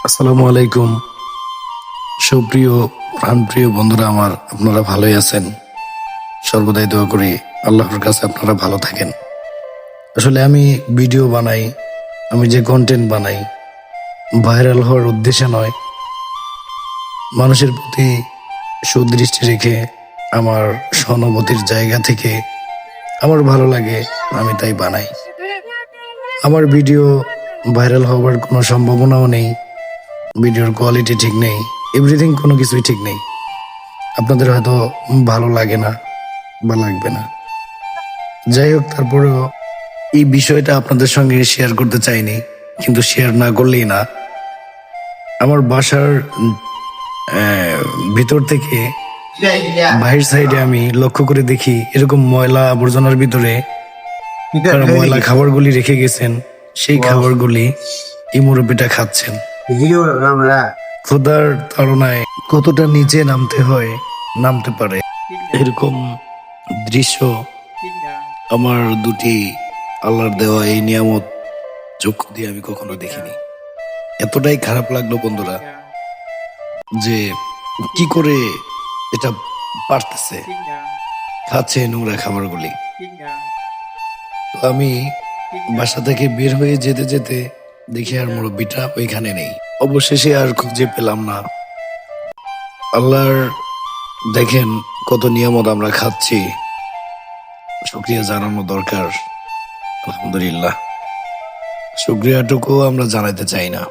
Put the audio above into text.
আসসালামু আলাইকুম। সুপ্রিয় প্রাণপ্রিয় বন্ধুরা আমার, আপনারা ভালোই আছেন? সর্বদাই দোয়া করি আল্লাহর কাছে আপনারা ভালো থাকেন। আসলে আমি ভিডিও বানাই, আমি যে কন্টেন্ট বানাই ভাইরাল হওয়ার উদ্দেশ্যে নয়, মানুষের প্রতি সুদৃষ্টি রেখে আমার সহানুভূতির জায়গা থেকে আমার ভালো লাগে, আমি তাই বানাই। আমার ভিডিও ভাইরাল হওয়ার কোনো সম্ভাবনাও নেই, ভিডিওর কোয়ালিটি ঠিক নেই, এভরিথিং কোনো কিছুই ঠিক নেই। আপনাদের হয়তো ভালো লাগে না বা লাগবে না, যাই হোক, তারপরেও এই বিষয়টা আপনাদের সঙ্গে শেয়ার করতে চাইনি, কিন্তু শেয়ার না করলেই না। আমার বাসার ভিতর থেকে বাহির সাইডে আমি লক্ষ্য করে দেখি এরকম ময়লা আবর্জনার ভিতরে তারা ময়লা খাবারগুলি রেখে গেছেন। সেই খাবারগুলি এই মুরব্বিটা খাচ্ছেন। ক্ষুধার তাড়নায় কতটা নিচে নামতে হয়, নামতে পারে, এরকম দৃশ্য আমার দুটি আল্লাহর দেওয়া এই নিয়ামত চক্ষু দিয়ে আমি কখনো দেখিনি। এতটাই খারাপ লাগলো বন্ধুরা, যে কি করে এটা পারতেছে, খাচ্ছে নোংরা খাবারগুলি। তো আমি বাসা থেকে বের হয়ে যেতে যেতে দেখি আর মুরব্বিটা ওইখানে নেই। অবশেষে আর খুঁজে পেলাম না। আল্লাহর দেখেন কত নিয়ামত আমরা খাচ্ছি, শুকরিয়া জানানো দরকার। আলহামদুলিল্লাহ, শুকরিয়াটুকু আমরা জানাতে চাই না।